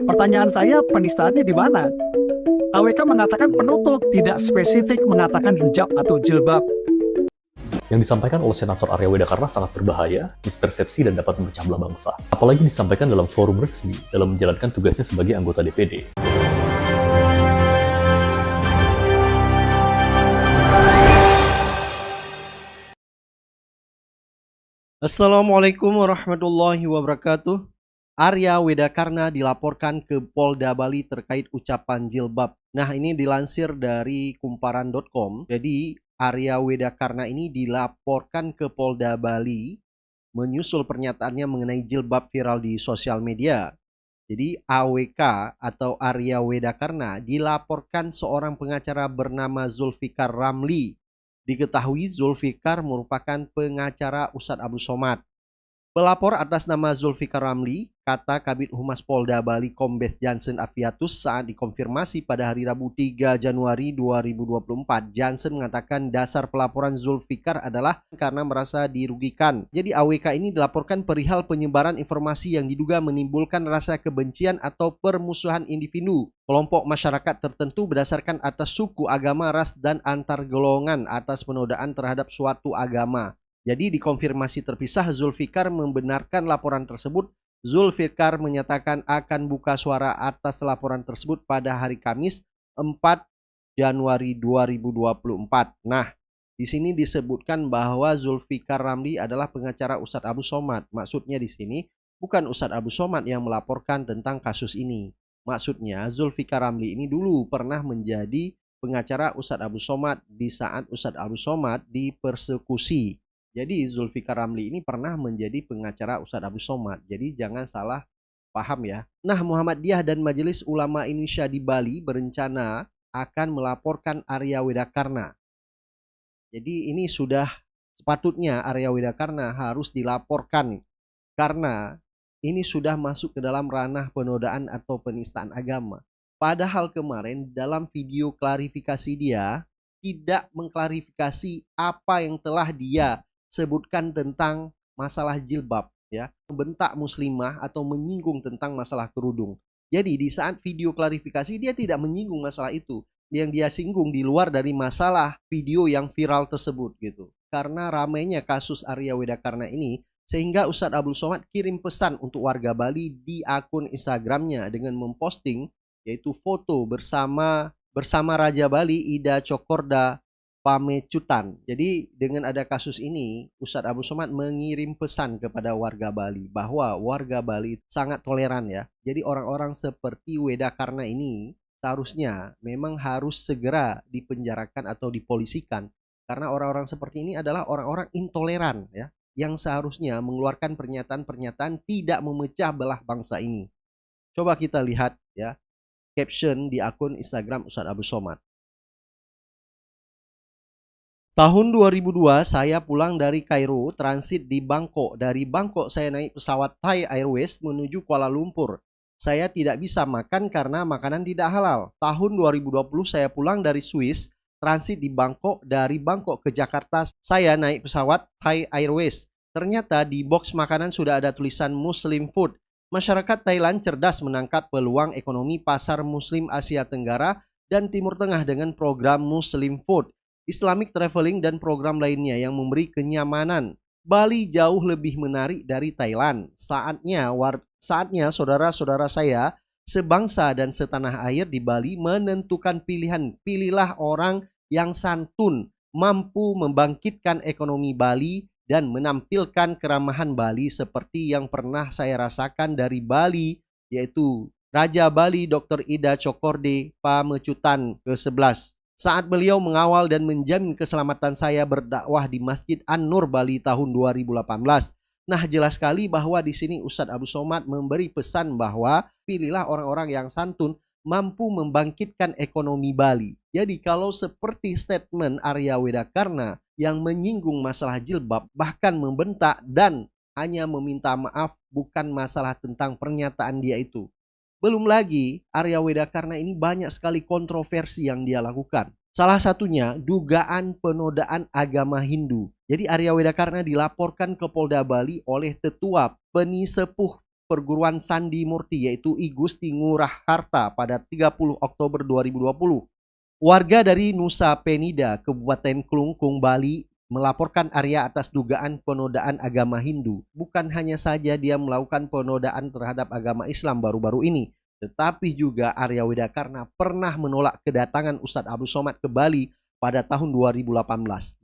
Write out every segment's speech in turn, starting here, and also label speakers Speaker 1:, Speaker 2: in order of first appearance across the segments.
Speaker 1: Pertanyaan saya, penistaannya di mana? AWK mengatakan penutup, tidak spesifik mengatakan hijab atau jilbab.
Speaker 2: Yang disampaikan oleh Senator Arya Widakarna sangat berbahaya, mispersepsi, dan dapat memecah belah bangsa. Apalagi disampaikan dalam forum resmi dalam menjalankan tugasnya sebagai anggota DPD.
Speaker 3: Assalamualaikum warahmatullahi wabarakatuh. Arya Widakarna dilaporkan ke Polda Bali terkait ucapan jilbab. Nah, ini dilansir dari kumparan.com. Jadi, Arya Widakarna ini dilaporkan ke Polda Bali menyusul pernyataannya mengenai jilbab viral di sosial media. Jadi, AWK atau Arya Widakarna dilaporkan seorang pengacara bernama Zulfikar Ramli. Diketahui Zulfikar merupakan pengacara Ustadz Abu Somad. Pelapor atas nama Zulfikar Ramli, kata Kabid Humas Polda Bali Kombes Jansen Afiatus saat dikonfirmasi pada hari Rabu 3 Januari 2024. Jansen mengatakan dasar pelaporan Zulfikar adalah karena merasa dirugikan. Jadi AWK ini dilaporkan perihal penyebaran informasi yang diduga menimbulkan rasa kebencian atau permusuhan individu, kelompok masyarakat tertentu berdasarkan atas suku, agama, ras, dan antar golongan atas penodaan terhadap suatu agama. Jadi dikonfirmasi terpisah, Zulfikar membenarkan laporan tersebut. Zulfikar menyatakan akan buka suara atas laporan tersebut pada hari Kamis 4 Januari 2024. Nah, di sini disebutkan bahwa Zulfikar Ramli adalah pengacara Ustadz Abu Somad. Maksudnya di sini bukan Ustadz Abu Somad yang melaporkan tentang kasus ini. Maksudnya Zulfikar Ramli ini dulu pernah menjadi pengacara Ustadz Abu Somad di saat Ustadz Abu Somad dipersekusi. Jadi Zulfikar Ramli ini pernah menjadi pengacara Ustadz Abu Somad. Jadi jangan salah paham ya. Nah, Muhammadiyah dan Majelis Ulama Indonesia di Bali berencana akan melaporkan Arya Widakarna. Jadi ini sudah sepatutnya Arya Widakarna harus dilaporkan karena ini sudah masuk ke dalam ranah penodaan atau penistaan agama. Padahal kemarin dalam video klarifikasi dia tidak mengklarifikasi apa yang telah dia sebutkan tentang masalah jilbab, ya, membentak muslimah atau menyinggung tentang masalah kerudung. Jadi di saat video klarifikasi dia tidak menyinggung masalah itu. Yang dia singgung di luar dari masalah video yang viral tersebut gitu. Karena ramainya kasus Arya Widakarna ini, sehingga Ustadz Abdul Somad kirim pesan untuk warga Bali di akun Instagramnya dengan memposting yaitu foto bersama Raja Bali Ida Cokorda Pamecutan. Jadi dengan ada kasus ini, Ustadz Abu Somad mengirim pesan kepada warga Bali bahwa warga Bali sangat toleran ya. Jadi orang-orang seperti Widakarna ini seharusnya memang harus segera dipenjarakan atau dipolisikan. Karena orang-orang seperti ini adalah orang-orang intoleran ya, yang seharusnya mengeluarkan pernyataan-pernyataan tidak memecah belah bangsa ini. Coba kita lihat ya caption di akun Instagram Ustadz Abu Somad. Tahun 2002 saya pulang dari Kairo, transit di Bangkok. Dari Bangkok saya naik pesawat Thai Airways menuju Kuala Lumpur. Saya tidak bisa makan karena makanan tidak halal. Tahun 2020 saya pulang dari Swiss, transit di Bangkok. Dari Bangkok ke Jakarta saya naik pesawat Thai Airways. Ternyata di box makanan sudah ada tulisan Muslim Food. Masyarakat Thailand cerdas menangkap peluang ekonomi pasar Muslim Asia Tenggara dan Timur Tengah dengan program Muslim Food, Islamic Traveling, dan program lainnya yang memberi kenyamanan. Bali jauh lebih menarik dari Thailand. Saatnya saudara-saudara saya sebangsa dan setanah air di Bali menentukan pilihan. Pilihlah orang yang santun, mampu membangkitkan ekonomi Bali dan menampilkan keramahan Bali seperti yang pernah saya rasakan dari Bali, yaitu Raja Bali Dr. Ida Cokorda Pamecutan ke-11. Saat beliau mengawal dan menjamin keselamatan saya berdakwah di Masjid An-Nur Bali tahun 2018. Nah, jelas sekali bahwa di sini Ustadz Abu Somad memberi pesan bahwa pilihlah orang-orang yang santun, mampu membangkitkan ekonomi Bali. Jadi kalau seperti statement Arya Widakarna yang menyinggung masalah jilbab, bahkan membentak dan hanya meminta maaf, bukan masalah tentang pernyataan dia itu. Belum lagi Arya Widakarna ini banyak sekali kontroversi yang dia lakukan. Salah satunya dugaan penodaan agama Hindu. Jadi Arya Widakarna dilaporkan ke Polda Bali oleh Tetua Penisepuh perguruan Sandi Murti yaitu I Gusti Ngurah Harta pada 30 Oktober 2020. Warga dari Nusa Penida, Kabupaten Klungkung, Bali melaporkan Arya atas dugaan penodaan agama Hindu. Bukan hanya saja dia melakukan penodaan terhadap agama Islam baru-baru ini, tetapi juga Arya Widakarna pernah menolak kedatangan Ustadz Abdul Somad ke Bali pada tahun 2018.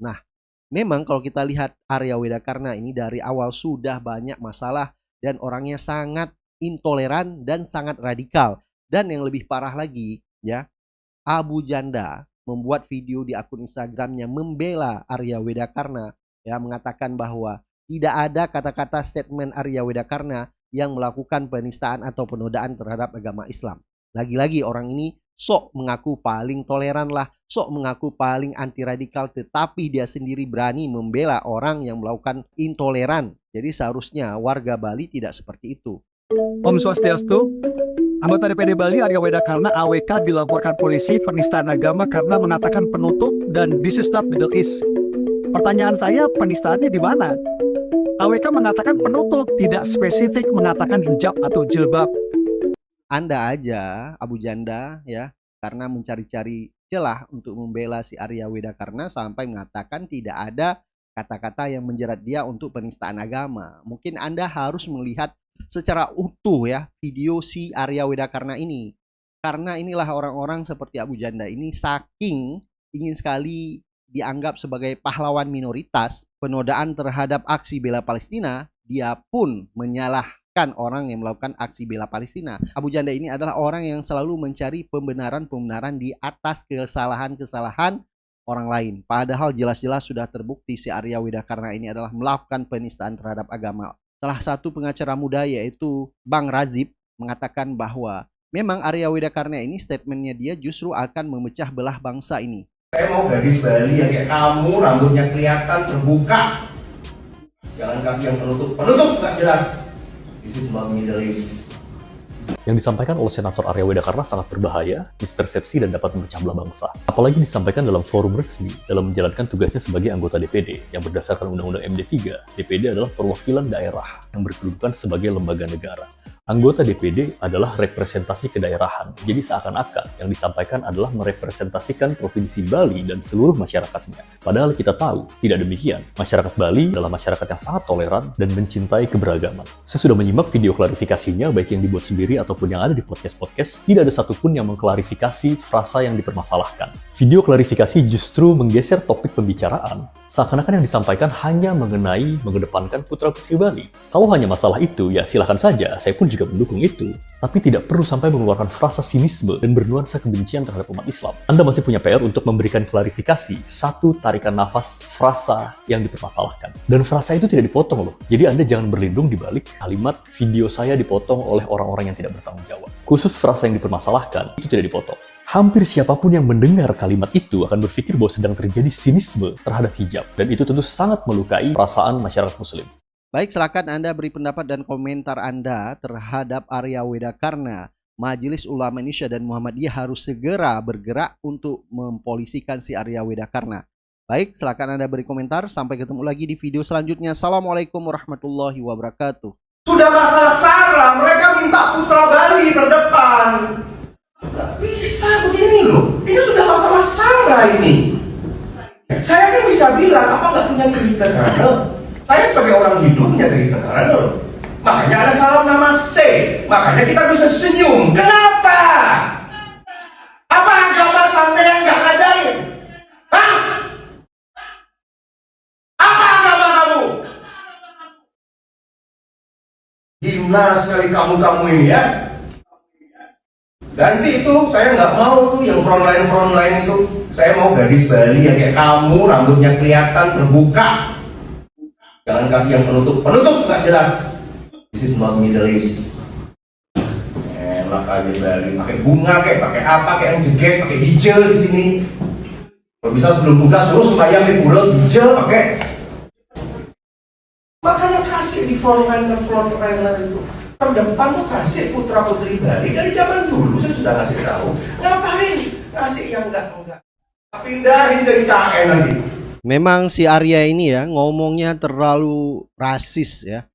Speaker 3: Nah, memang kalau kita lihat Arya Widakarna ini dari awal sudah banyak masalah dan orangnya sangat intoleran dan sangat radikal. Dan yang lebih parah lagi ya, Abu Janda membuat video di akun Instagramnya membela Arya Widakarna, ya, mengatakan bahwa tidak ada kata-kata statement Arya Widakarna yang melakukan penistaan atau penodaan terhadap agama Islam. Lagi-lagi orang ini sok mengaku paling toleran lah, sok mengaku paling anti radikal, tetapi dia sendiri berani membela orang yang melakukan intoleran. Jadi seharusnya warga Bali tidak seperti itu.
Speaker 1: Om Swastiastu. Anggota DPD Bali Arya Widakarna AWK dilaporkan polisi penistaan agama karena mengatakan penutup dan this is not Middle East. Pertanyaan saya, penistaannya di mana? AWK mengatakan penutup, tidak spesifik mengatakan hijab atau jilbab.
Speaker 3: Anda aja Abu Janda ya, karena mencari-cari celah untuk membela si Arya Widakarna sampai mengatakan tidak ada kata-kata yang menjerat dia untuk penistaan agama. Mungkin Anda harus melihat secara utuh ya video si Arya Widakarna ini, karena inilah orang-orang seperti Abu Janda ini saking ingin sekali dianggap sebagai pahlawan minoritas, penodaan terhadap aksi bela Palestina, dia pun menyalahkan orang yang melakukan aksi bela Palestina. Abu Janda ini adalah orang yang selalu mencari pembenaran-pembenaran di atas kesalahan-kesalahan orang lain, padahal jelas-jelas sudah terbukti si Arya Widakarna ini adalah melakukan penistaan terhadap agama. Salah satu pengacara muda yaitu Bang Razib mengatakan bahwa memang Arya Widakarna ini statementnya dia justru akan memecah belah bangsa ini.
Speaker 4: Saya mau gadis Bali yang kayak kamu, rambutnya kelihatan terbuka. Jangan kasih yang penutup nggak jelas. This is not Middle East.
Speaker 2: Yang disampaikan oleh Senator Arya Widakarna sangat berbahaya, mispersepsi dan dapat memecah belah bangsa. Apalagi disampaikan dalam forum resmi dalam menjalankan tugasnya sebagai anggota DPD, yang berdasarkan Undang-Undang MD3, DPD adalah perwakilan daerah yang berkedudukan sebagai lembaga negara. Anggota DPD adalah representasi kedaerahan, jadi seakan-akan yang disampaikan adalah merepresentasikan Provinsi Bali dan seluruh masyarakatnya. Padahal kita tahu, tidak demikian. Masyarakat Bali adalah masyarakat yang sangat toleran dan mencintai keberagaman. Saya sudah menyimak video klarifikasinya, baik yang dibuat sendiri ataupun yang ada di podcast-podcast, tidak ada satupun yang mengklarifikasi frasa yang dipermasalahkan. Video klarifikasi justru menggeser topik pembicaraan, seakan-akan yang disampaikan hanya mengedepankan putra-putri Bali. Kalau hanya masalah itu, ya silakan saja, saya pun juga mendukung itu. Tapi tidak perlu sampai mengeluarkan frasa sinisme dan bernuansa kebencian terhadap umat Islam. Anda masih punya PR untuk memberikan klarifikasi satu tarikan nafas frasa yang dipermasalahkan. Dan frasa itu tidak dipotong loh. Jadi Anda jangan berlindung di balik kalimat video saya dipotong oleh orang-orang yang tidak bertanggung jawab. Khusus frasa yang dipermasalahkan itu tidak dipotong. Hampir siapapun yang mendengar kalimat itu akan berpikir bahwa sedang terjadi sinisme terhadap hijab. Dan itu tentu sangat melukai perasaan masyarakat muslim.
Speaker 3: Baik, silakan Anda beri pendapat dan komentar Anda terhadap Arya Widakarna. Majelis Ulama Indonesia dan Muhammadiyah harus segera bergerak untuk mempolisikan si Arya Widakarna. Baik, silakan Anda beri komentar. Sampai ketemu lagi di video selanjutnya. Assalamualaikum warahmatullahi wabarakatuh.
Speaker 4: Sudah masalah SARA, mereka minta putra Bali terdepan. Nggak bisa begini loh. Ini sudah masalah SARA ini. Saya kan bisa bilang, apa nggak punya cerita karena saya sebagai orang hidup punya cerita karena loh. Makanya ada salam namaste. Makanya kita bisa senyum. Kenapa? Apa agama sampai yang nggak ngajarin? Hah? Apa agama kamu? Gimana sekali kamu ini ya? Ganti itu, saya nggak mau tuh yang frontline itu. Saya mau gadis Bali yang kayak kamu, rambutnya kelihatan terbuka. Jangan kasih yang penutup nggak jelas. This is not Middle East. Enak aja Bali, pakai bunga kayak, pakai apa, kayak yang jeget, pakai hijau di sini. Kalau bisa sebelum buka suruh supaya di pulau hijau pakai. Makanya kasih di frontline itu. Terdepan tuh kasih putra putri Bali dari zaman dulu saya sudah ngasih tahu. Ngapain kasih yang enggak? Pindahin ke IKN nanti.
Speaker 3: Memang si Arya ini ya ngomongnya terlalu rasis ya.